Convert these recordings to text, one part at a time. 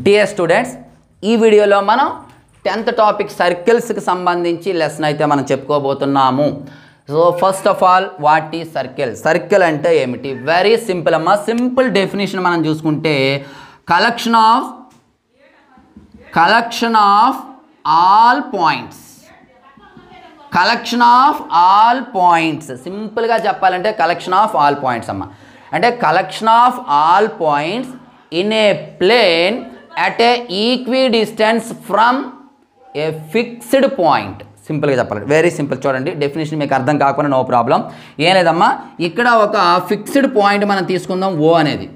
Dear students, ఈ వీడియోలో మనం 10th టాపిక్ సర్కిల్స్కి సంబంధించి లెసన్ అయితే మనం చెప్పుకోబోతున్నాము. So first of all, what is circle? Circle అంటే ఏమిటి? వెరీ సింపుల్ అమ్మా. సింపుల్ డెఫినేషన్ మనం చూసుకుంటే collection of all points. Collection of all points సింపుల్గా చెప్పాలంటే కలెక్షన్ ఆఫ్ ఆల్ పాయింట్స్ అమ్మ. అంటే collection of all points in a plane at a equidistance from a fixed point. సింపుల్గా చెప్పాలి, వెరీ సింపుల్. చూడండి డెఫినేషన్ మీకు అర్థం కాకపోయినా నో ప్రాబ్లం, ఏం లేదమ్మా. ఇక్కడ ఒక ఫిక్స్డ్ పాయింట్ మనం తీసుకుందాం, ఓ అనేది.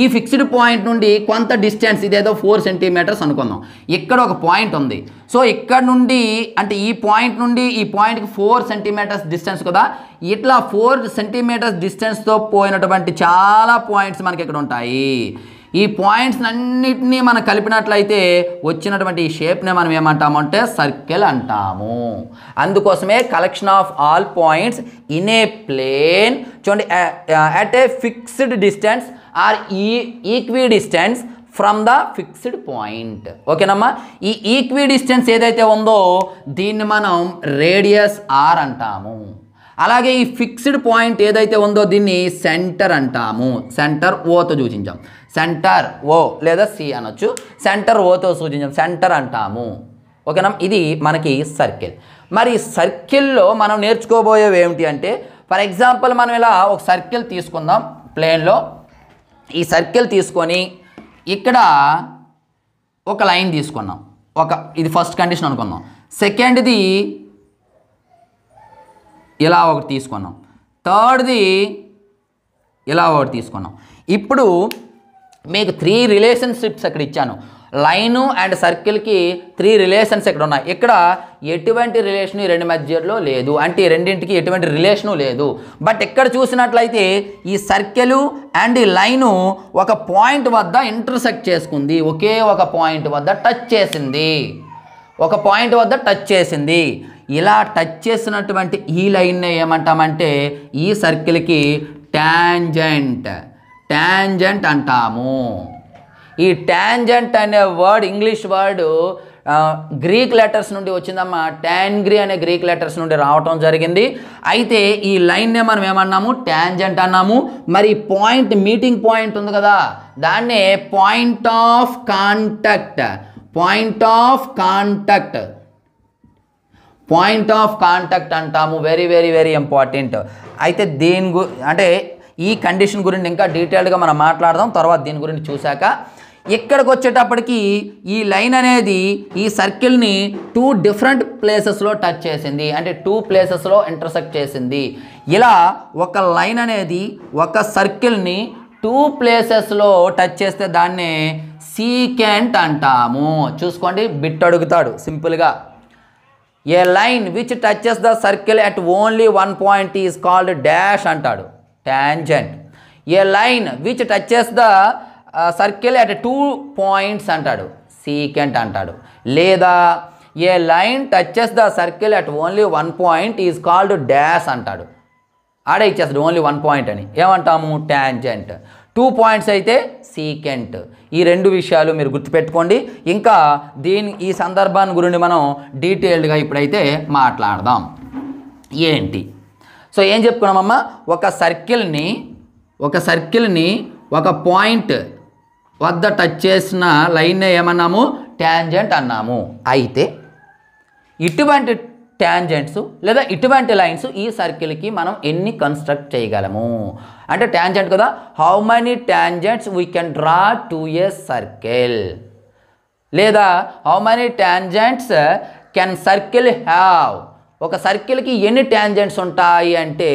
ఈ ఫిక్స్డ్ పాయింట్ నుండి కొంత డిస్టెన్స్, ఇదేదో 4 సెంటీమీటర్స్ అనుకుందాం. ఇక్కడ ఒక పాయింట్ ఉంది. సో ఇక్కడ నుండి అంటే ఈ పాయింట్ నుండి ఈ పాయింట్కి 4 సెంటీమీటర్స్ డిస్టెన్స్ కదా. ఇట్లా 4 సెంటీమీటర్స్ డిస్టెన్స్తో పోయినటువంటి చాలా పాయింట్స్ మనకి ఇక్కడ ఉంటాయి. ఈ పాయింట్స్ అన్నిటినీ మనం కలిపినట్లయితే వచ్చినటువంటి ఈ షేప్ని మనం ఏమంటాము అంటే సర్కిల్ అంటాము. అందుకోసమే collection of all points in a plane, చూడండి, at a fixed distance or equidistance from the fixed point. ఓకేనమ్మా. ఈ ఈక్వి డిస్టెన్స్ ఏదైతే ఉందో దీన్ని మనం రేడియస్ ఆర్ అంటాము. అలాగే ఈ ఫిక్స్డ్ పాయింట్ ఏదైతే ఉందో దీన్ని సెంటర్ అంటాము. సెంటర్ ఓతో సూచించాం, సెంటర్ ఓ లేదా సి అనొచ్చు. సెంటర్ ఓతో సూచించాం, సెంటర్ అంటాము. ఓకేనా. ఇది మనకి సర్కిల్. మరి సర్కిల్లో మనం నేర్చుకోబోయేవి ఏమిటి అంటే, ఫర్ ఎగ్జాంపుల్ మనం ఇలా ఒక సర్కిల్ తీసుకుందాం ప్లేన్లో. ఈ సర్కిల్ తీసుకొని ఇక్కడ ఒక లైన్ తీసుకున్నాం. ఇది ఫస్ట్ కండిషన్ అనుకుందాం. సెకండ్ది ఇలా ఒకటి తీసుకున్నాం. థర్డ్ది ఇలా ఒకటి తీసుకున్నాం. ఇప్పుడు మీకు 3 రిలేషన్షిప్స్ ఇక్కడ ఇచ్చాను. లైను అండ్ సర్కిల్కి 3 రిలేషన్స్ ఇక్కడ ఉన్నాయి. ఇక్కడ ఎటువంటి రిలేషన్ ఈ రెండు మధ్యలో లేదు, అంటే రెండింటికి ఎటువంటి రిలేషను లేదు. బట్ ఇక్కడ చూసినట్లయితే ఈ సర్కిల్ అండ్ ఈ లైను ఒక పాయింట్ వద్ద ఇంటర్సెక్ట్ చేసుకుంది. ఒకే ఒక పాయింట్ వద్ద టచ్ చేసింది. ఇలా టచ్ చేసినటువంటి ఈ లైన్ని ఏమంటామంటే ఈ సర్కిల్కి టాంజెంట్ అంటాము. ఈ టాంజెంట్ అనే word English word Greek letters నుండి వచ్చిందమ్మా. టాంగ్రీ అనే గ్రీక్ లెటర్స్ నుండి రావటం జరిగింది. అయితే ఈ లైన్నే మనం ఏమన్నాము, టాంజెంట్ అన్నాము. మరి పాయింట్, మీటింగ్ పాయింట్ ఉంది కదా, దాన్నే పాయింట్ ఆఫ్ కాంటాక్ట్ అంటాము. Very very very important. అయితే అంటే ఈ కండిషన్ గురించి ఇంకా డీటెయిల్డ్గా మనం మాట్లాడదాం తర్వాత దీని గురించి చూశాక. ఇక్కడికి వచ్చేటప్పటికి ఈ లైన్ అనేది ఈ సర్కిల్ని 2 డిఫరెంట్ ప్లేసెస్లో టచ్ చేసింది, అంటే 2 ప్లేసెస్లో ఇంటర్సెక్ట్ చేసింది. ఇలా ఒక లైన్ అనేది ఒక సర్కిల్ని 2 ప్లేసెస్లో టచ్ చేస్తే దాన్నే సీకెంట్ అంటాము. చూసుకోండి, బిట్ అడుగుతాడు సింపుల్గా. A line which touches the circle at only 1 point is called dash అంటాడు, tangent. A line which touches the circle at 2 points అంటాడు, సీకెంట్ అంటాడు. లేదా a line touches the circle at only 1 point is called dash అంటాడు. ఆడే ఇచ్చేస్తాడు only 1 point అని, ఏమంటాము, tangent. 2 points అయితే సీకెంట్. ఈ 2 విషయాలు మీరు గుర్తుపెట్టుకోండి. ఇంకా ఈ సందర్భాన్ని గురించి మనం డీటెయిల్డ్గా ఇప్పుడైతే మాట్లాడదాం. ఏంటి? సో ఏం చెప్పుకున్నామమ్మా, ఒక సర్కిల్ని ఒక పాయింట్ వద్ద టచ్ చేసిన లైన్నే ఏమన్నాము, టాంజెంట్ అన్నాము. అయితే ఇటువంటి టాంజెంట్స్ లేదా ఇటువంటి లైన్స్ ఈ సర్కిల్కి మనం ఎన్ని కన్స్ట్రక్ట్ చేయగలము అంటే, టాంజెంట్ కదా, how many tangents we can draw to a circle, లేదా how many tangents can circle have. ఒక సర్కిల్కి ఎన్ని టాంజెంట్స్ ఉంటాయి అంటే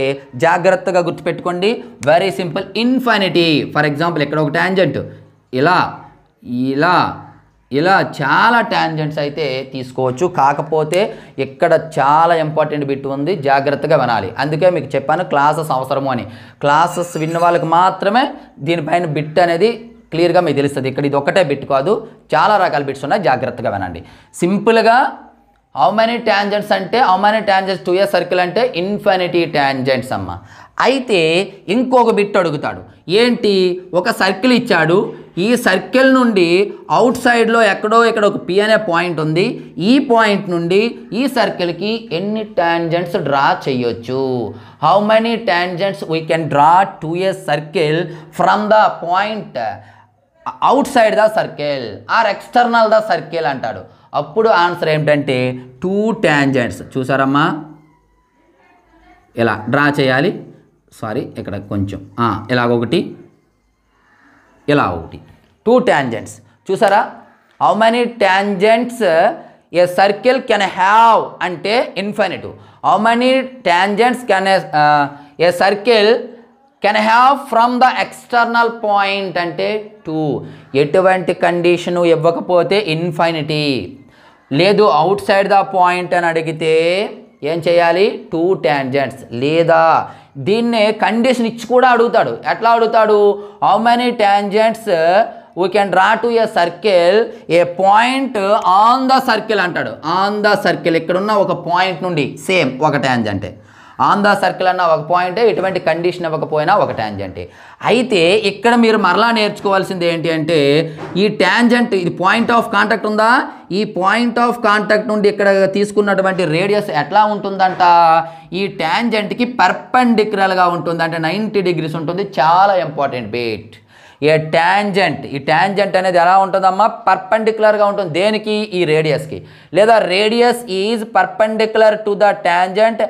జాగ్రత్తగా గుర్తుపెట్టుకోండి, very simple, infinity. For example ఇక్కడ ఒక టాంజెంట్ ఇలా చాలా టాంజెంట్స్ అయితే తీసుకోవచ్చు. కాకపోతే ఇక్కడ చాలా ఇంపార్టెంట్ బిట్ ఉంది, జాగ్రత్తగా వినాలి. అందుకే మీకు చెప్పాను క్లాసెస్ అవసరము అని. క్లాసెస్ విన్న వాళ్ళకి మాత్రమే దీనిపైన బిట్ అనేది క్లియర్గా మీకు తెలుస్తుంది. ఇక్కడ ఇది ఒకటే బిట్ కాదు, చాలా రకాల బిట్స్ ఉన్నాయి, జాగ్రత్తగా వినండి. సింపుల్గా హౌ మెనీ టాంజెంట్స్ అంటే, how many tangents to a circle అంటే ఇన్ఫినిటీ టాంజెంట్స్ అమ్మ. అయితే ఇంకొక బిట్ అడుగుతాడు. ఏంటి? ఒక సర్కిల్ ఇచ్చాడు, ఈ సర్కిల్ నుండి అవుట్ సైడ్లో ఎక్కడో ఇక్కడ ఒక పి అనే పాయింట్ ఉంది. ఈ పాయింట్ నుండి ఈ సర్కిల్కి ఎన్ని టాంజెంట్స్ డ్రా చేయొచ్చు? How many tangents we can draw to a circle from the point outside the circle or external the circle అంటాడు. అప్పుడు ఆన్సర్ ఏమిటంటే 2 టాంజెంట్స్. చూసారమ్మా, ఇలా డ్రా చేయాలి. సారీ, ఇక్కడ కొంచెం ఇలాగొకటి, ఇలా ఒకటి, 2 టాంజెంట్స్. చూసారా? How many tangents a circle can have అంటే infinitive. How many tangents can a circle can have from the external point అంటే 2. ఎటువంటి కండిషను ఇవ్వకపోతే ఇన్ఫినిటీ, లేదు అవుట్ సైడ్ ద పాయింట్ అని అడిగితే ఏం చేయాలి? 2 టాంజెంట్స్. లేదా దీన్నే కండిషన్ ఇచ్చి కూడా అడుగుతాడు. ఎట్లా అడుగుతాడు? How many tangents we can draw to a circle a point on the circle అంటాడు. ఆన్ ద సర్కిల్, ఇక్కడున్న ఒక పాయింట్ నుండి సేమ్ ఒక టాంజెంటే. ఆన్ ద సర్కిల్ అన్న ఒక పాయింటే, ఎటువంటి కండిషన్ ఇవ్వకపోయినా ఒక టాంజెంటే. అయితే ఇక్కడ మీరు మరలా నేర్చుకోవాల్సింది ఏంటి అంటే, ఈ టాంజెంట్, ఇది పాయింట్ ఆఫ్ కాంటాక్ట్ ఉందా? ఈ పాయింట్ ఆఫ్ కాంటాక్ట్ నుండి ఇక్కడ తీసుకున్నటువంటి రేడియస్ ఎట్లా ఉంటుందంట? ఈ టాంజెంట్కి పర్పెండిక్యులర్గా ఉంటుంది, అంటే 90 degrees ఉంటుంది. చాలా ఇంపార్టెంట్ బిట్. ఈ టాంజెంట్ అనేది ఎలా ఉంటుందమ్మా? పర్పెండిక్యులర్గా ఉంటుంది. దేనికి? ఈ రేడియస్కి. లేదా radius is perpendicular to the tangent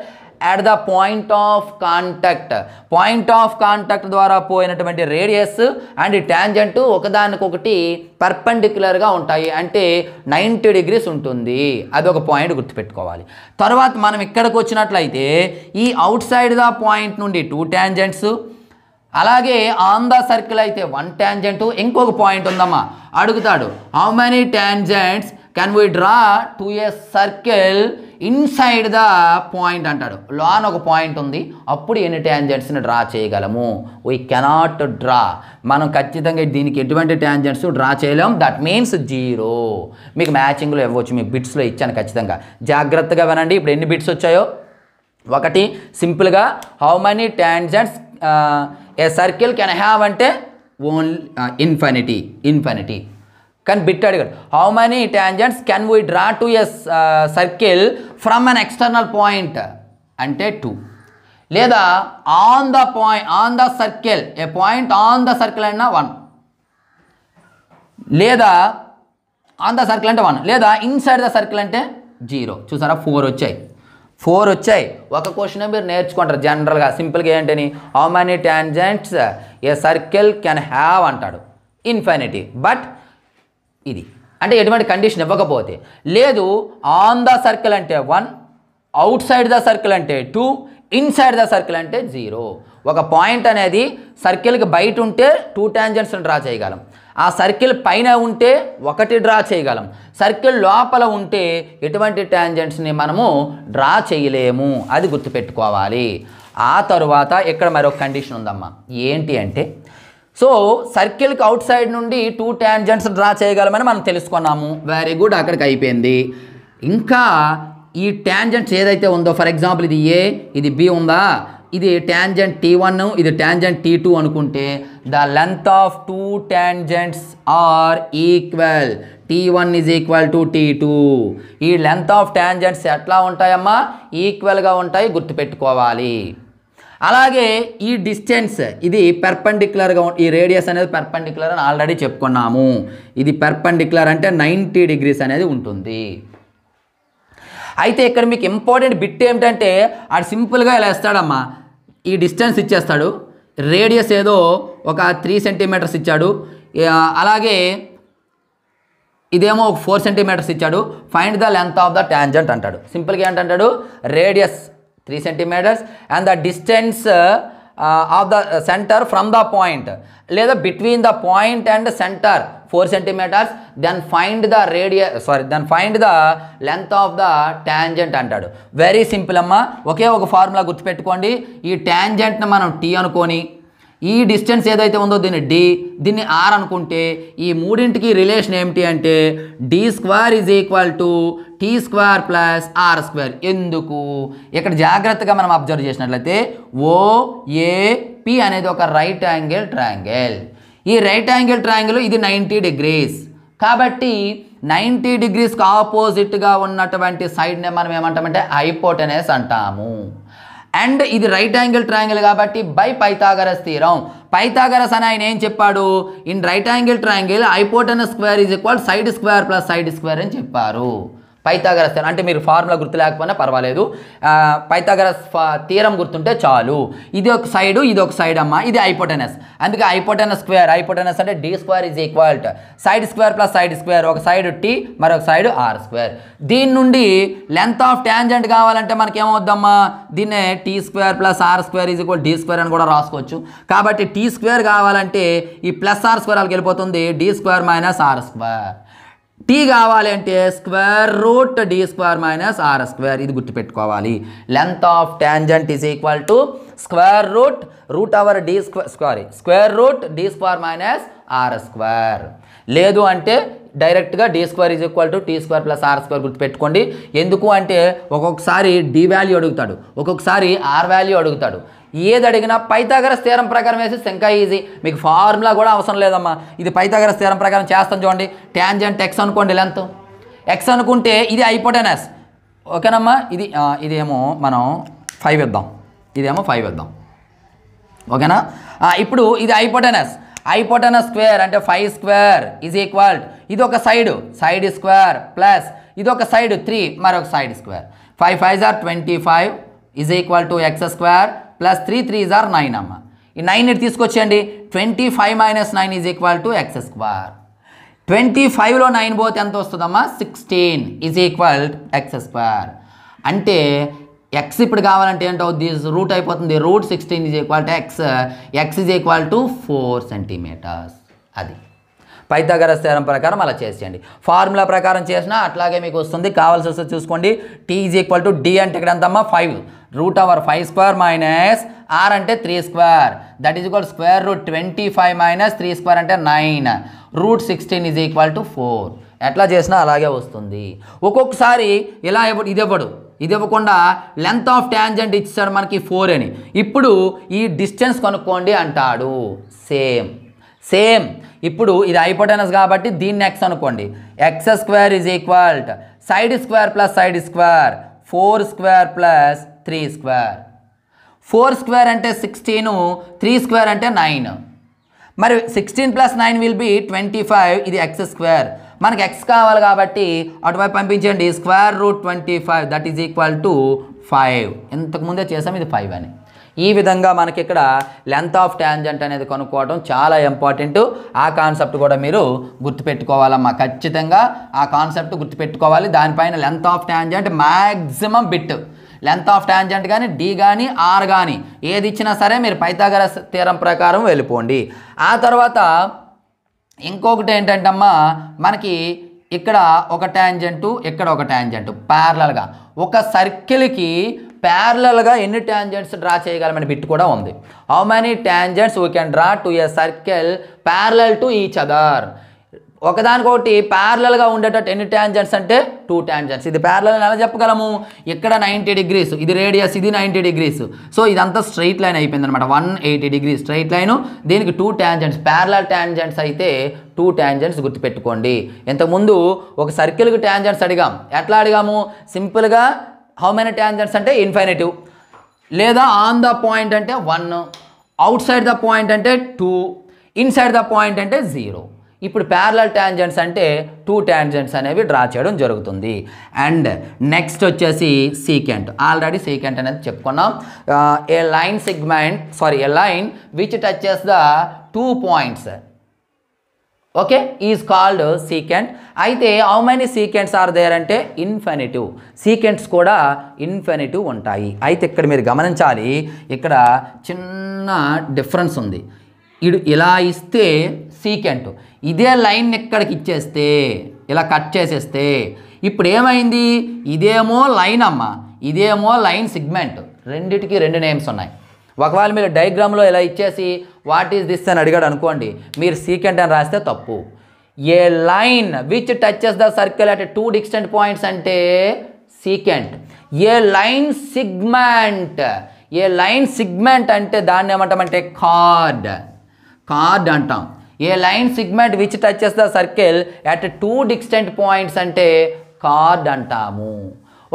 at the point of contact. Point of contact ద్వారా పోయినటువంటి రేడియస్ అండ్ టాంజెంట్ ఒకదానికొకటి పర్పెండిక్యులర్గా ఉంటాయి, అంటే 90 degrees ఉంటుంది. అదొక పాయింట్ గుర్తుపెట్టుకోవాలి. తర్వాత మనం ఇక్కడికి వచ్చినట్లయితే ఈ అవుట్ సైడ్ ద పాయింట్ నుండి 2 టాంజెంట్స్, అలాగే ఆన్ ద సర్కిల్ అయితే 1 టాంజెంట్. ఇంకొక పాయింట్ ఉందమ్మా, అడుగుతాడు how many tangents can we draw to a circle inside the point అంటాడు. లోన్ ఒక పాయింట్ ఉంది, అప్పుడు ఎన్ని టాంజెంట్స్ని డ్రా చేయగలము? We cannot draw. మనం ఖచ్చితంగా దీనికి ఎటువంటి టాంజెంట్స్ డ్రా చేయలేం. That means 0. మీకు మ్యాచింగ్లో ఇవ్వచ్చు, మీకు బిట్స్లో ఇచ్చాను ఖచ్చితంగా. జాగ్రత్తగా వినండి. ఇప్పుడు ఎన్ని బిట్స్ వచ్చాయో? ఒకటి సింపుల్గా how many tangents a circle can have అంటే ఓన్లీ ఇన్ఫినిటీ. కానీ బిట్ అడిగాడు how many tangents can we draw to a circle from an external point అంటే 2. లేదా on the circle a point on the circle అయినా 1. లేదా on the circle అంటే 1. లేదా inside the circle అంటే 0. చూసారా? 4 వచ్చాయి. ఒక క్వశ్చన్ మీరు నేర్చుకుంటారు జనరల్గా సింపుల్గా ఏంటని, how many tangents a circle can have అంటాడు. ఇన్ఫినిటీ. బట్ ఇది అంటే ఎటువంటి కండిషన్ ఇవ్వకపోతే. లేదు ఆన్ ద సర్కిల్ అంటే 1, అవుట్ సైడ్ ద సర్కిల్ అంటే 2, ఇన్సైడ్ ద సర్కిల్ అంటే 0. ఒక పాయింట్ అనేది సర్కిల్కి బయట ఉంటే 2 టాంజెంట్స్ని డ్రా చేయగలం. ఆ సర్కిల్ పైన ఉంటే 1 డ్రా చేయగలం. సర్కిల్ లోపల ఉంటే ఎటువంటి టాంజెంట్స్ని మనము డ్రా చేయలేము. అది గుర్తుపెట్టుకోవాలి. ఆ తరువాత ఇక్కడ మరొక కండిషన్ ఉందమ్మా. ఏంటి అంటే, సో సర్కిల్కి అవుట్ సైడ్ నుండి 2 టాంజెంట్స్ డ్రా చేయగలమని మనం తెలుసుకున్నాము. వెరీ గుడ్, అక్కడికి అయిపోయింది. ఇంకా ఈ టాంజెంట్స్ ఏదైతే ఉందో, ఫర్ ఎగ్జాంపుల్ ఇది ఏ, ఇది బి ఉందా? ఇది టాంజెంట్ T1, ఇది టాంజెంట్ T2 అనుకుంటే the length of 2 tangents are equal. T1 is equal to T2. ఈ లెంత్ ఆఫ్ టాంజెంట్స్ ఎట్లా ఉంటాయమ్మా? ఈక్వల్గా ఉంటాయి, గుర్తుపెట్టుకోవాలి. అలాగే ఈ డిస్టెన్స్ ఇది పర్పెండిక్యులర్గా, ఈ రేడియస్ అనేది పర్పెండిక్యులర్ అని ఆల్రెడీ చెప్పుకున్నాము. ఇది పర్పెండిక్యులర్ అంటే 90 degrees అనేది ఉంటుంది. అయితే ఇక్కడ మీకు ఇంపార్టెంట్ బిట్ ఏమిటంటే, అది సింపుల్గా ఇలా ఇస్తాడమ్మా. ఈ డిస్టెన్స్ ఇచ్చేస్తాడు, రేడియస్ ఏదో ఒక 3 centimeters ఇచ్చాడు, అలాగే ఇదేమో ఒక 4 centimeters ఇచ్చాడు. Find the length of the tangent అంటాడు. సింపుల్గా ఏంటంటాడు, radius 3 centimeters and the distance of the center from the point, లేదా between the point and center 4 centimeters, then find the length of the tangent అంటాడు. Very simple అమ్మా. ఒకే ఒక formula గుర్తుపెట్టుకోండి. ఈ టాంజెంట్ని మనం T అనుకొని, ఈ డిస్టెన్స్ ఏదైతే ఉందో దీన్ని D, దీన్ని R అనుకుంటే, ఈ మూడింటికి రిలేషన్ ఏమిటి అంటే D² is equal to T² plus R². ఎందుకు? ఇక్కడ జాగ్రత్తగా మనం అబ్జర్వ్ చేసినట్లయితే OAP అనేది ఒక రైట్ యాంగిల్ ట్రయాంగిల్. ఈ రైట్ యాంగిల్ ట్రయాంగిల్ ఇది 90 డిగ్రీస్ కాబట్టి 90 డిగ్రీస్కి ఆపోజిట్గా ఉన్నటువంటి సైడ్నే మనం ఏమంటామంటే హైపోటెనస్ అంటాము. అండ్ ఇది రైట్ యాంగిల్ ట్రయాంగిల్ కాబట్టి బై పైథాగరస్ థీరం. పైథాగరస్ అని ఆయన ఏం చెప్పాడు, in right angle triangle hypotenuse square is equal side square plus side square అని చెప్పారు. పైథాగరస్ థీరం అంటే మీరు ఫార్ములా గుర్తు లేకపోయినా పర్వాలేదు, పైథాగరస్ థీరం గుర్తుంటే చాలు. ఇది ఒక సైడు ఇది ఒక సైడ్ అమ్మ, ఇది హైపోటెనస్. అందుకే హైపోటెనస్ స్క్వేర్, హైపోటెనస్ అంటే D square is equal to side square plus side square, ఒక సైడ్ టీ మరొక సైడ్ ఆర్ స్క్వేర్. దీని నుండి లెంత్ ఆఫ్ ట్యాంజెంట్ కావాలంటే మనకి ఏమవుద్దమ్మా, దీన్నే T square plus R square is equal D square అని కూడా రాసుకోవచ్చు. కాబట్టి టీ స్క్వేర్ కావాలంటే ఈ ప్లస్ ఆర్ స్క్వేర్ వాళ్ళకి వెళ్ళిపోతుంది, D square minus R square. T కావాలి అంటే square root D square minus R square. ఇది గుర్తుపెట్టుకోవాలి. Length of tangent is equal to square root over D square root D square minus R square. లేదు అంటే డైరెక్ట్గా D square is equal to T square plus R square గుర్తుపెట్టుకోండి. ఎందుకు అంటే ఒక్కొక్కసారి D value అడుగుతాడు, ఒక్కొక్కసారి ఆర్ వాల్యూ అడుగుతాడు. ఏది అడిగినా పైథాగరస్ థీరం ప్రకారం వేసి ఇంకా ఈజీ, మీకు ఫార్ములా కూడా అవసరం లేదమ్మా. ఇది పైథాగరస్ థీరం ప్రకారం చేస్తాం చూడండి. ట్యాంజెంట్ ఎక్స్ అనుకోండి, లెంత్ ఎక్స్ అనుకుంటే ఇది హైపోటెనస్, ఓకేనమ్మా. ఇదేమో మనం 5 ఇద్దాం, ఇదేమో 5 ఇద్దాం, ఓకేనా. ఇప్పుడు ఇది హైపోటెనస్ స్క్వేర్ అంటే 5 స్క్వేర్ ఈజ్ ఈక్వల్, ఇది ఒక సైడ్ స్క్వేర్ ప్లస్ ఇది ఒక సైడ్ 3 మరొక side square. 5 5s are 25 is equal to x square plus 3 3s are 9 అమ్మ. ఈ 9 ఇటు తీసుకొచ్చేయండి, 25 minus 9 is equal to x square. 25లో 9 పోతే ఎంత వస్తుందమ్మా, 16 ఈజ్ ఈక్వల్ ఎక్స్ స్క్వేర్. అంటే ఎక్స్ ఇప్పుడు కావాలంటే ఏంటవుద్ది, రూట్ అయిపోతుంది, root 16 is equal to x is equal to 4 centimetres. అది పైథాగరస్ థీరం ప్రకారం అలా చేసేయండి. ఫార్ములా ప్రకారం చేసినా అట్లాగే మీకు వస్తుంది. కావాల్సి వస్తే చూసుకోండి. T is equal to D అంటే ఇక్కడ ఎంతమ్మా 5 root over 5 square minus R అంటే 3 square, that is equal square root 25 minus 3 square అంటే 9 రూట్ 16 ఈజ్ ఈక్వల్ టు 4. ఎట్లా చేసినా అలాగే వస్తుంది. ఒక్కొక్కసారి ఇలా ఇది ఇవ్వకుండా లెంత్ ఆఫ్ ట్యాంజెంట్ ఇచ్చాడు మనకి 4 అని. ఇప్పుడు ఈ డిస్టెన్స్ కనుక్కోండి అంటాడు. సేమ్ ఇప్పుడు ఇది హైపోటెనస్ కాబట్టి దీన్ని ఎక్స్ అనుకోండి. X square is equal side square plus side square 4 square plus 3 square. 4 square అంటే 16, 3 స్క్వేర్ అంటే 9. మరి 16 ప్లస్ 9 విల్ బి 25. ఇది ఎక్స్ స్క్వేర్. మనకి ఎక్స్ కావాలి కాబట్టి అటువైపు పంపించండి. Square root 25 that is equal to 5. ఇంతకుముందే చేసాం, ఇది 5 అని. ఈ విధంగా మనకి ఇక్కడ లెంత్ ఆఫ్ ట్యాంజెంట్ అనేది కనుక్కోవడం చాలా ఇంపార్టెంట్. ఆ కాన్సెప్ట్ కూడా మీరు గుర్తుపెట్టుకోవాలమ్మా. ఖచ్చితంగా ఆ కాన్సెప్ట్ గుర్తుపెట్టుకోవాలి. దానిపైన length of tangent maximum bit, length of tangent కానీ డి కానీ ఆర్ కానీ ఏది ఇచ్చినా సరే మీరు పైథాగరస్ థీరం ప్రకారం వెళ్ళిపోండి. ఆ తర్వాత ఇంకొకటి ఏంటంటే అమ్మా, మనకి ఇక్కడ ఒక ట్యాంజెంటు ఇక్కడ ఒక ట్యాంజెంటు ప్యారలల్గా ఒక సర్కిల్కి ప్యారలల్గా ఎన్ని ట్యాంజెంట్స్ డ్రా చేయగలమని బిట్ కూడా ఉంది. How many tangents we can draw to a circle parallel to each other. ఒకదానికొకటి ప్యారలల్గా ఉండేటట్టు ఎన్ని ట్యాంజెంట్స్ అంటే 2 ట్యాంజెంట్స్. ఇది ప్యారలల్ ఎలా చెప్పగలము, ఇక్కడ 90 డిగ్రీస్, ఇది రేడియస్, ఇది 90 డిగ్రీస్. సో ఇదంతా స్ట్రైట్ లైన్ అయిపోయింది అనమాట. 180 డిగ్రీస్ స్ట్రైట్ లైను. దీనికి 2 ట్యాంజెంట్స్ ప్యారలల్ ట్యాంజెంట్స్ అయితే 2 ట్యాంజెంట్స్ గుర్తుపెట్టుకోండి. ఇంతకుముందు ఒక సర్కిల్కి ట్యాంజెంట్స్ అడిగాం. ఎట్లా అడిగాము, సింపుల్గా హౌ మెనీ ట్యాంజెంట్స్ అంటే ఇన్ఫినిటివ్, లేదా ఆన్ ద పాయింట్ అంటే 1, అవుట్ సైడ్ ద పాయింట్ అంటే 2, ఇన్సైడ్ ద పాయింట్ అంటే 0. ఇప్పుడు ప్యారలల్ ట్యాంజెంట్స్ అంటే 2 ట్యాంజెంట్స్ అనేవి డ్రా చేయడం జరుగుతుంది. అండ్ నెక్స్ట్ వచ్చేసి సీకెంట్. ఆల్రెడీ సీకెంట్ అనేది చెప్పుకున్నాం. A line which touches the 2 points okay is called secant. అయితే how many secants are there అంటే ఇన్ఫినిటివ్. సీకెంట్స్ కూడా ఇన్ఫినిటివ్ ఉంటాయి. అయితే ఇక్కడ మీరు గమనించాలి, ఇక్కడ చిన్న డిఫరెన్స్ ఉంది. ఇలా ఇస్తే సీకెంట్, ఇదే లైన్ ఇక్కడికి ఇచ్చేస్తే ఇలా కట్ చేసేస్తే ఇప్పుడు ఏమైంది, ఇదేమో లైన్ అమ్మ, ఇదేమో లైన్ సిగ్మెంట్. రెండిటికి 2 నేమ్స్ ఉన్నాయి. ఒకవేళ మీరు డయాగ్రామ్లో ఇలా ఇచ్చేసి వాట్ ఈస్ దిస్ అని అడిగాడు అనుకోండి, మీరు సీకెంట్ అని రాస్తే తప్పు. A line which touches the circle at 2 distant points అంటే సీకెంట్. ఏ లైన్ సిగ్మెంట్ అంటే దాన్ని ఏమంటామంటే కార్డ్ అంటాం. A line segment which touches the circle at 2 distant points అంటే కార్డ్ అంటాము.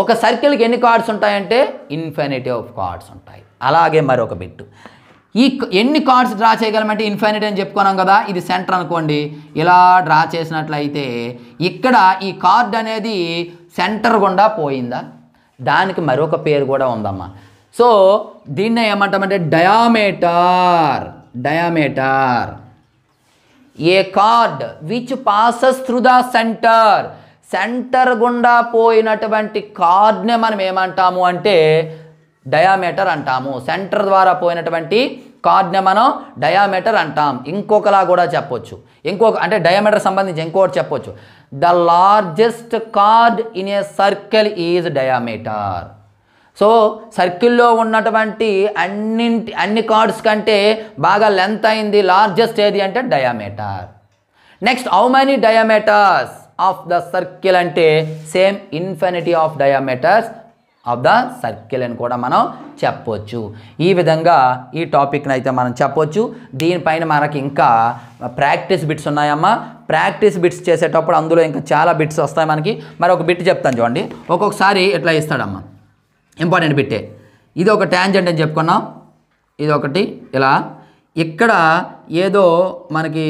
ఒక సర్కిల్కి ఎన్ని కార్డ్స్ ఉంటాయంటే ఇన్ఫినిటీ ఆఫ్ కార్డ్స్ ఉంటాయి. అలాగే మరొక బిట్, ఈ ఎన్ని కార్డ్స్ డ్రా చేయగలమంటే ఇన్ఫినిటీ అని చెప్పుకున్నాం కదా. ఇది సెంటర్ అనుకోండి, ఇలా డ్రా చేసినట్లయితే ఇక్కడ ఈ కార్డ్ అనేది సెంటర్ గుండా పోయిందా, దానికి మరొక పేరు కూడా ఉందమ్మా. సో దీన్నే ఏమంటామంటే diameter. Diameter A card which passes through the centre, centre గుండా పోయినటువంటి కార్డ్నే మనం ఏమంటాము అంటే డయామీటర్ అంటాము. సెంటర్ ద్వారా పోయినటువంటి కార్డ్నే మనం డయామీటర్ అంటాం. ఇంకొకలా కూడా చెప్పొచ్చు, అంటే డయామీటర్ సంబంధించి ఇంకొకటి చెప్పొచ్చు. The largest card in a circle is diameter. So సర్కిల్లో ఉన్నటువంటి అన్ని కార్డ్స్ కంటే బాగా లెంత్ అయింది లార్జెస్ట్ ఏది అంటే diameter. Next how many diameters of the circle అంటే same infinity of diameters of the circle అని కూడా మనం చెప్పొచ్చు. ఈ విధంగా ఈ టాపిక్ని అయితే మనం చెప్పొచ్చు. దీనిపైన మనకి ఇంకా ప్రాక్టీస్ బిట్స్ ఉన్నాయమ్మా. ప్రాక్టీస్ బిట్స్ చేసేటప్పుడు అందులో ఇంకా చాలా బిట్స్ వస్తాయి మనకి. మరి ఒక బిట్ చెప్తాను చూడండి. ఒక్కొక్కసారి ఎట్లా ఇస్తాడమ్మా, ఇంపార్టెంట్ బిట్టే. ఇది ఒక ట్యాంజెంట్ అని చెప్పుకున్నాం, ఇది ఒకటి ఇలా. ఇక్కడ ఏదో మనకి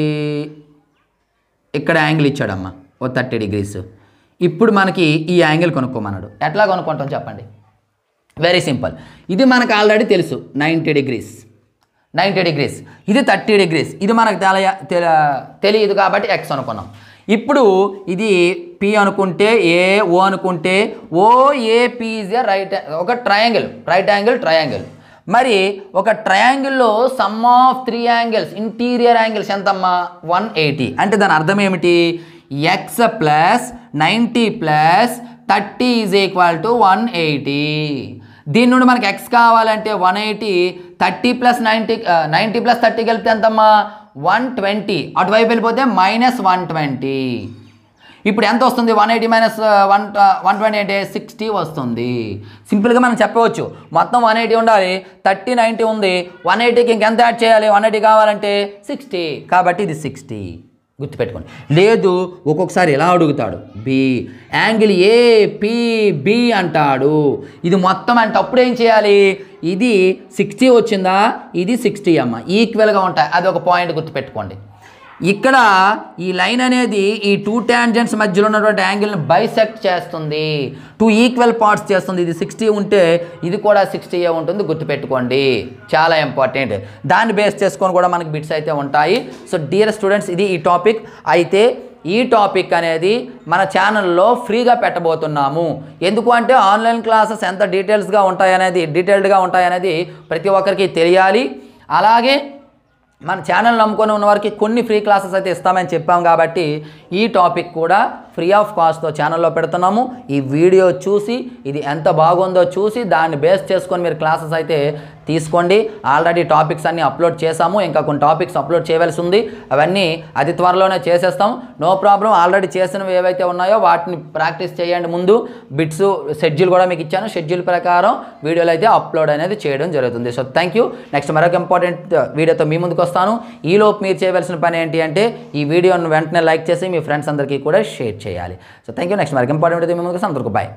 ఇక్కడ యాంగిల్ ఇచ్చాడమ్మా ఓ 30 degrees. ఇప్పుడు మనకి ఈ యాంగిల్ కొనుక్కోమన్నాడు. ఎట్లా కొనుక్కుంటాం చెప్పండి? Very simple. ఇది మనకు ఆల్రెడీ తెలుసు 90 degrees. ఇది 30 degrees. ఇది మనకు తెలియదు కాబట్టి ఎక్స్ అనుకున్నాం. ఇప్పుడు ఇది పి అనుకుంటే ఓ అనుకుంటే ఓఏపి ఈజ్ ఒక ట్రయాంగిల్, రైట్ యాంగిల్ ట్రయాంగిల్. మరి ఒక ట్రయాంగిల్లో sum of 3 angles, interior angles ఎంతమ్మా 180. అంటే దాని అర్థం ఏమిటి? x plus 90 plus 30 is equal to 180. దీని నుండి మనకి x కావాలంటే 180, 30 ప్లస్ 90 ప్లస్ 30 కలిపితే ఎంతమ్మా 120. అటువైపు వెళ్ళిపోతే -120. ఇప్పుడు ఎంత వస్తుంది? 180 మైనస్ 120 అంటే 60 వస్తుంది. సింపుల్గా మనం చెప్పవచ్చు మొత్తం 180 ఉండాలి, 30 90 ఉంది, 180కి ఇంకెంత యాడ్ చేయాలి? 180 కావాలంటే 60, కాబట్టి ఇది 60. గుర్తుపెట్టుకోండి. లేదు ఒక్కొక్కసారి ఎలా అడుగుతాడు, బి యాంగిల్ ఏపీబి అంటాడు. ఇది మొత్తం అంటే అప్పుడు ఏం చేయాలి? ఇది 60 వచ్చిందా, ఇది 60 అమ్మ, ఈక్వల్గా ఉంటాయి. అది ఒక పాయింట్ గుర్తుపెట్టుకోండి. ఇక్కడ ఈ లైన్ అనేది ఈ 2 టాంజెంట్స్ మధ్యలో ఉన్నటువంటి యాంగిల్ని బైసెక్ట్ చేస్తుంది, 2 ఈక్వల్ పార్ట్స్ చేస్తుంది. ఇది 60 ఉంటే ఇది కూడా 60 ఉంటుంది, గుర్తుపెట్టుకోండి, చాలా ఇంపార్టెంట్. దాన్ని బేస్ చేసుకొని కూడా మనకి బిట్స్ అయితే ఉంటాయి. సో డియర్ స్టూడెంట్స్, ఇది ఈ టాపిక్. అయితే ఈ టాపిక్ అనేది మన ఛానల్లో ఫ్రీగా పెట్టబోతున్నాము. ఎందుకు అంటే ఆన్లైన్ క్లాసెస్ ఎంత డీటెయిల్డ్గా ఉంటాయనేది ప్రతి ఒక్కరికి తెలియాలి. అలాగే మన ఛానల్ నమ్ముకొని ఉన్న వారికి కొన్ని ఫ్రీ క్లాసెస్ అయితే ఇస్తామని చెప్పాం కాబట్టి ఈ టాపిక్ కూడా ఫ్రీ ఆఫ్ కాస్ట్తో ఛానల్లో పెడుతున్నాము. ఈ వీడియో చూసి ఇది ఎంత బాగుందో చూసి దాన్ని బేస్ చేసుకొని మీరు క్లాసెస్ అయితే తీసుకోండి. ఆల్రెడీ టాపిక్స్ అన్నీ అప్లోడ్ చేసాము, ఇంకా కొన్ని టాపిక్స్ అప్లోడ్ చేయవలసి ఉంది. అవన్నీ అతి త్వరలోనే చేసేస్తాం, నో ప్రాబ్లం. ఆల్రెడీ చేసినవి ఏవైతే ఉన్నాయో వాటిని ప్రాక్టీస్ చేయండి. ముందు బిట్స్ షెడ్యూల్ కూడా మీకు ఇచ్చాను, షెడ్యూల్ ప్రకారం వీడియోలు అయితే అప్లోడ్ అనేది చేయడం జరుగుతుంది. So thank you. నెక్స్ట్ మరొక ఇంపార్టెంట్ వీడియోతో మీ ముందుకు వస్తాను. ఈలోపు మీరు చేయవలసిన పని ఏంటి అంటే ఈ వీడియోను వెంటనే లైక్ చేసి మీ ఫ్రెండ్స్ అందరికీ కూడా షేర్ చేయాలి. So thank you. నెక్స్ట్ మరొక ఇంపార్టెంట్ వీడియోతో మీ ముందుకు వస్తాను. అందరికీ బాయ్.